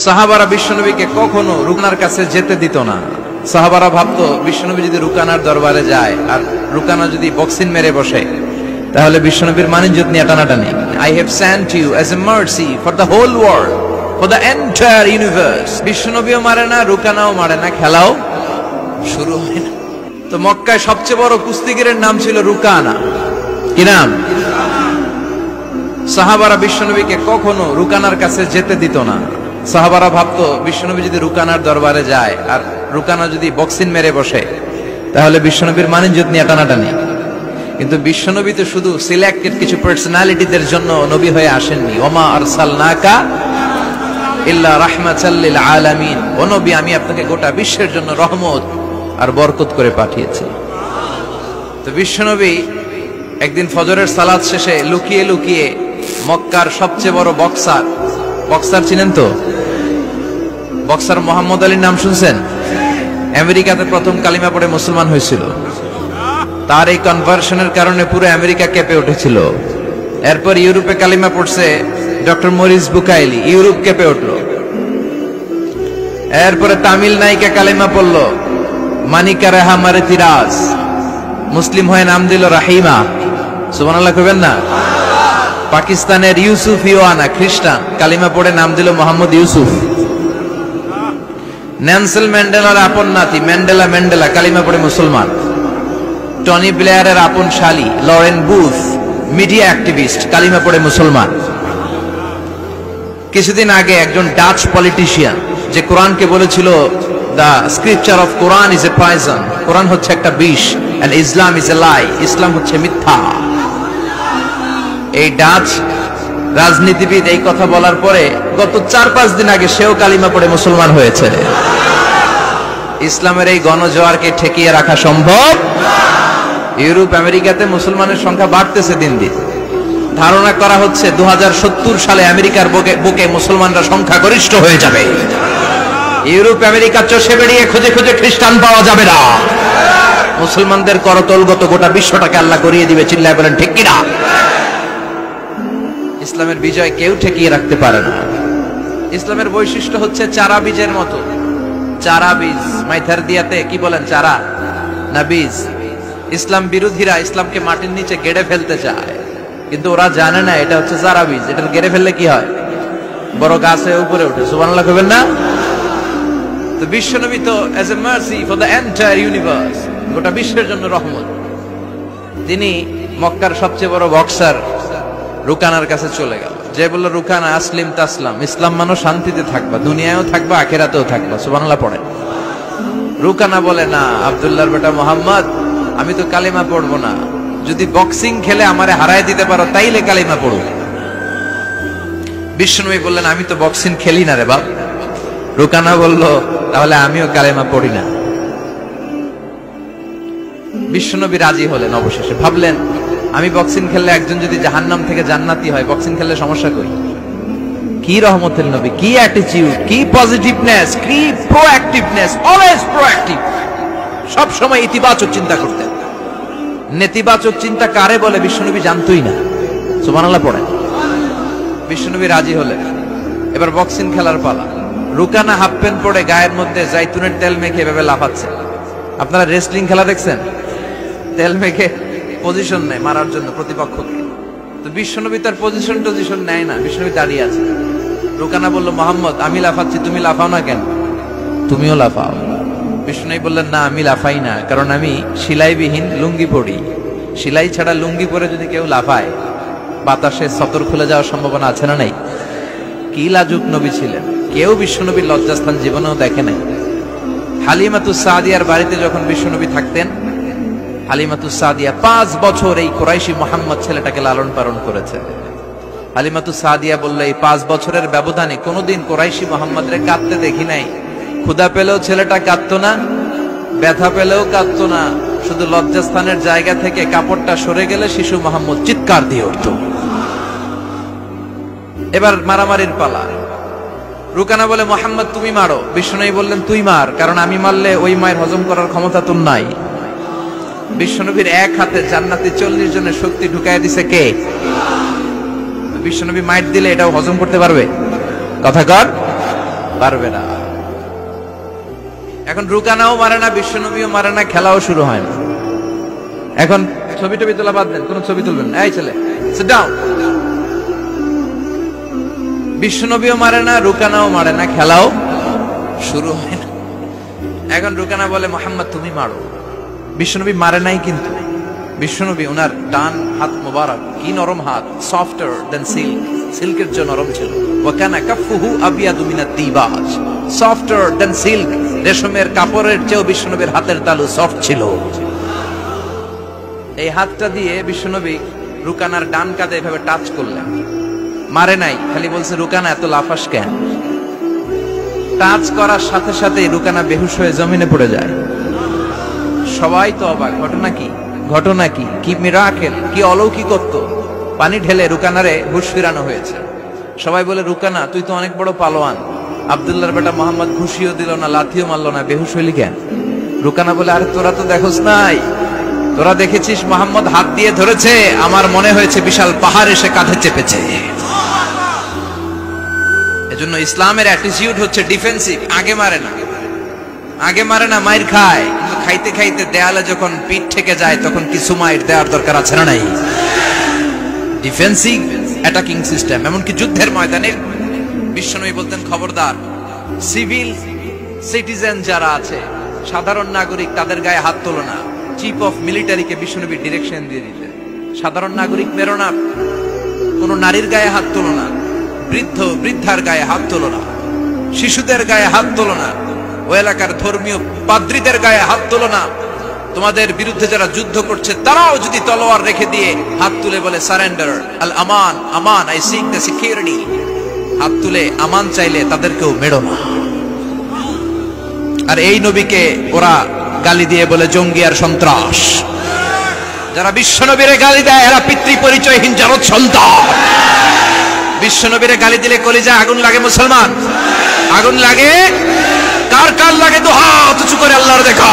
সাহাবারা বিশ্বনবীকে কখনো রুকানার কাছে যেতে দিত না। সাহাবারা ভাবতো বিশ্বনবী যদি রুকানার দরবারে যায় আর রুকানা যদি বক্সিন মেরে বসে তাহলে বিশ্বনবীর মানিজ্জত নিয়ে টানাটানি। I have sent you as a mercy for the whole world, for the entire universe. বিশ্বনবীও মারে না, রুকানাও মারে না, খেলাও শুরু হয় না। তো মক্কায় সবচেয়ে বড় কুস্তিগিরের নাম ছিল রুকানা। কি নাম? সাহাবারা বিশ্বনবীকে কখনো রুকানার কাছে যেতে দিত না। সাহাবারা ভাবতো বিশ্বনবী যদি রুকানার দরবারে যায় আর রুকানা যদি বক্সিন মেরে বসে তাহলে বিশ্বনবীর মানিজ্জত নিয়ে টানাটানি। কিন্তু বিশ্বনবী তো শুধু সিলেক্টেড কিছু পার্সোনালিটিদের জন্য নবী হয়ে আসেননি। ওমা আরসালনাকা ইল্লা রাহমাতাল লিল আলামিন। ও নবী, আমি আপনাকে গোটা বিশ্বের জন্য রহমত আর বরকত করে পাঠিয়েছি। তো বিশ্বনবী একদিন ফজরের সালাত শেষে লুকিয়ে লুকিয়ে মক্কার সবচেয়ে বড় বক্সার চিনেন তো? বক্সার মোহাম্মদ আলীর নাম শুনছেন? আমেরিকাতে প্রথম কালিমা পড়ে মুসলমান হয়েছিল। তার এই কনভার্সনের কারণে পুরো আমেরিকা কেঁপে উঠেছিল। এরপর ইউরোপে কালিমা পড়ছে ডক্টর মরিস বুকাইলি, ইউরোপ কেঁপে উঠল। এরপরে তামিল নায়িকা কালিমা পড়ল মানিকা রেহা মারেতিরাজ, মুসলিম হয়ে নাম দিল রাহিমা। সুবহানাল্লাহ কইবেন না? পাকিস্তানের ইউসুফ ইওয়ানা খ্রিস্টান, কালিমা পড়ে নাম দিল মোহাম্মদ ইউসুফ। নেলসন ম্যান্ডেলার আপন নাতি ম্যান্ডেলা কালিমা পড়ে মুসলমান। টনি ব্লেয়ারের আপন শালী লরেন বুথ, মিডিয়া অ্যাক্টিভিস্ট, কালিমা পড়ে মুসলমান। কিছুদিন আগে একজন ডাচ পলিটিশিয়ান যে কোরআনকে বলেছিল the scripture of Quran is a poison, কোরআন হচ্ছে একটা বিষ, এন্ড ইসলাম ইজ এ লাই, ইসলাম হচ্ছে মিথ্যা। এই ডাচ রাজনীতিবিদ এই কথা বলার পরে গত 4-5 দিন আগে সেও কালিমা পড়ে মুসলমান হয়েছে। ইসলামের এই গণজোয়ারকে ঠেকিয়ে রাখা সম্ভব? ইউরোপ আমেরিকাতে মুসলমানের সংখ্যা বাড়তেছে দিন দিন। ধারণা করা হচ্ছে 2070 সালে আমেরিকার বুকে মুসলমানরা সংখ্যাগরিষ্ঠ হয়ে যাবে। ইউরোপ আমেরিকা চষে বেরিয়ে খুঁজে খুঁজে খ্রিস্টান পাওয়া যাবে না। মুসলমানদের করতলগত গোটা বিশ্বটাকে আল্লাহ করিয়ে দিবে। চিল্লায় বলেন ঠিক কিনা? ইসলামের বিজয় কেউ ঠেকিয়ে রাখতে পারে না। ইসলামের বৈশিষ্ট্য হচ্ছে চারা বীজের মতো। চারা বীজ মাইথার দিয়াতে কি বলেন? চারা না বীজ? ইসলাম বিরোধীরা ইসলামকে মাটির নিচে গেড়ে ফেলতে চায়, কিন্তু ওরা জানে না এটা হচ্ছে চারা বীজ। এটা গেড়ে ফেললে কি হয়? বড় গাছে উপরে ওঠে। সুবহানাল্লাহ কইবেন না? তো বিশ্বনবী তো as a mercy for the entire universe, গোটা বিশ্বের জন্য রহমত। তিনি মক্কার সবচেয়ে বড় বক্সার রুকানার কাছে চলে গেল। যে বলল, রুকানা আসলিম তাসলাম, ইসলাম মানো শান্তিতে থাকবা, দুনিয়ায়ও থাকবা আখিরাতেও থাকবা। সুবহানাল্লাহ পড়ে। রুকানা বলে, না আব্দুল্লাহর বেটা মোহাম্মদ, আমি তো কালিমা পড়বো না। যদি বক্সিং খেলে আমারে হারায় দিতে পারো তাইলে কালিমা পড়ো। বিশ্বনবী বললেন, আমি তো বক্সিং খেলি না রে বাপ। রুকানা বলল, তাহলে আমিও কালিমা পড়ি না। বিশ্বনবী রাজি হলেন অবশেষে। ভাবলেন, আমি বক্সিং খেললে একজন যদি জাহান্নাম থেকে জান্নাতি হয়, বক্সিং খেললে সমস্যা কই? কি রহমতের নবী, কি অ্যাটিটিউড, কি পজিটিভনেস, কি প্রোঅ্যাক্টিভনেস, অলওয়েজ প্রোঅ্যাক্টিভ। সব সময় ইতিবাচক চিন্তা করতেন। নেতিবাচক চিন্তা কারে বলে বিশ্বনবী জানতই না। সুবহানাল্লাহ পড়েন। বিশ্বনবী রাজি হলেন। এবার বক্সিং খেলার পালা। রুকানা হাফ প্যান্ট পরে গায়ের মধ্যে জাইতুনের তেল মেখে এভাবে লাফাচ্ছে। আপনারা রেসলিং খেলা দেখছেন? তেল মেখে পজিশন নেয় মারার জন্য প্রতিপক্ষকে। তো বিশ্বনবী তার পজিশন নেয় না, বিশ্বনবী দাঁড়িয়ে আছে। রুকানা বলল, মোহাম্মদ, আমি লাফাচ্ছি, তুমি লাফাও না কেন? তুমিও লাফাও। বিশ্বনবী বললেন, না আমি লাফাই না, কারণ আমি সেলাইবিহীন লুঙ্গি পরি। সেলাই ছাড়া লুঙ্গি পরে যদি কেউ লাফায় বাতাসে সতর খুলে যাওয়ার সম্ভাবনা আছে না নাই? কি লাজুক নবী ছিলেন। কেউ বিশ্বনবীর লজ্জাস্থান জীবনেও দেখে নাই। হালিমাতুস সাদিয়ার বাড়িতে যখন বিশ্বনবী থাকতেন, হালিমাতুস সাদিয়া 5 বছর এই কুরাইশি মুহাম্মদ ছেলেটাকে লালন পালন করেছে। হালিমাতুস সাদিয়া বলল, এই 5 বছরের ব্যবধানে কোনোদিন কুরাইশি মুহাম্মদরে কাঁদতে দেখি নাই। ক্ষুধা পেলেও ছেলেটা কাঁদতো না, ব্যথা পেলেও কাঁদতো না। শুধু লজ্জাস্থানের জায়গা থেকে কাপড়টা সরে গেলে শিশু মুহাম্মদ চিৎকার দিয়ে উঠত। এবার মারামারির পালা। রুকানা বলে, মুহাম্মদ তুমি মারো। বিশ্বনবী বললেন, তুই মার, কারণ আমি মারলে ওই মায়ের হজম করার ক্ষমতা তোর নাই। বিশ্বনবীর এক হাতে জান্নাতি 40 জনের শক্তি ঢুকায় দিছে কে? বিশ্বনবী মাইট দিলে এটাও হজম করতে পারবে? কথা কর। পারবে না। এখন রুকানাও মারে না, বিশ্বনবীও মারে না, খেলাও শুরু হয় না। এখন ছবি টবি তোলা বাদ দেন, কোন ছবি তুলবেন না, এই ছেলে সিট ডাউন। বিশ্বনবীও মারে না, রুকানাও মারে না, খেলাও শুরু হয় না। এখন রুকানা বলে মোহাম্মদ তুমি মারো। বিশ্বনবী মারে নাই, কিন্তু বিশ্বনবী ওনার ডান হাত মোবারক কি নরম হাত, সফটার দেন সিল্ক, সিল্কের চেয়ে নরম ছিল। ওয়া কানা কাফুহু আবিয়াদু মিনাত তিবাজ, সফটার দেন সিল্ক, রেশমের কাপড়ের চেয়েও বিশ্বনবীর হাতের তালু সফট ছিল। এই হাতটা দিয়ে বিশ্বনবী রুকানার ডান কাঁধে এভাবে টাচ করলেন, মারে নাই, খালি বলছে রুকানা এত লাফাস কেন। টাচ করার সাথে সাথে রুকানা বেহুশ হয়ে জমিনে পড়ে যায়। সবাই তো অবাক, ঘটনা কি, ঘটনা কি, কি মিরাকেল, কি অলৌকিকত্ব। পানি ঢেলে রুকানারে হুশ ফিরানো হয়েছে। সবাই বলে রুকানা তুই তো অনেক বড় পালোয়ান, আব্দুল্লাহর বেটা মোহাম্মদ ঘুষিও দিল না, লাথিও মারলো না, বেহুশ হইলি কেন? রুকানা বলে আরে তোরা তো দেখোস নাই, তোরা দেখেছিস মোহাম্মদ হাত দিয়ে ধরেছে, আমার মনে হয়েছে বিশাল পাহাড় এসে কাঁধে চেপেছে। এজন্য ইসলামের অ্যাটিটিউড হচ্ছে ডিফেন্সিভ, আগে মারে না, আগে মারে না, মাইর খায়, কিন্তু খাইতে খাইতে দেয়ালে যখন পিঠ থেকে যায় তখন কিছু মাইর দেওয়ার দরকার আছে না নাই? Defensive attacking system. এমনকি যুদ্ধের ময়দানে বিশ্বনবী বলতেন খবরদার, সিভিল সিটিজেন যারা আছে, সাধারণ নাগরিক, তাদের গায়ে হাত তোলো না। চিফ অফ মিলিটারিকে বিশ্বনবী ডিরেকশন দিয়ে দিতেন, সাধারণ নাগরিক মেরো না, কোন নারীর গায়ে হাত তোলো না, বৃদ্ধ বৃদ্ধার গায়ে হাত তোলো না, শিশুদের গায়ে হাত তোলো না, ওই এলাকার ধর্মীয় পাদ্রীদের গায়ে হাত তোলো না। তোমাদের বিরুদ্ধে যারা যুদ্ধ করছে তারাও যদি তলোয়ার রেখে দিয়ে হাত তুলে বলে surrender, Al Aman, Aman, I sick the security, হাত তুলে আমান চাইলে তাদেরকেও মেরো না। আর এই নবীকে ওরা গালি দিয়ে বলে জঙ্গি আর সন্ত্রাস। যারা বিশ্বনবীরে গালি দেয় এরা পিতৃ পরিচয়হীন জারদ সন্তান। বিশ্বনবীরে গালি দিলে কলিজা আগুন লাগে মুসলমান, আগুন লাগে। কার কার লাগে তো হাত উঁচু করে আল্লাহর দেখা।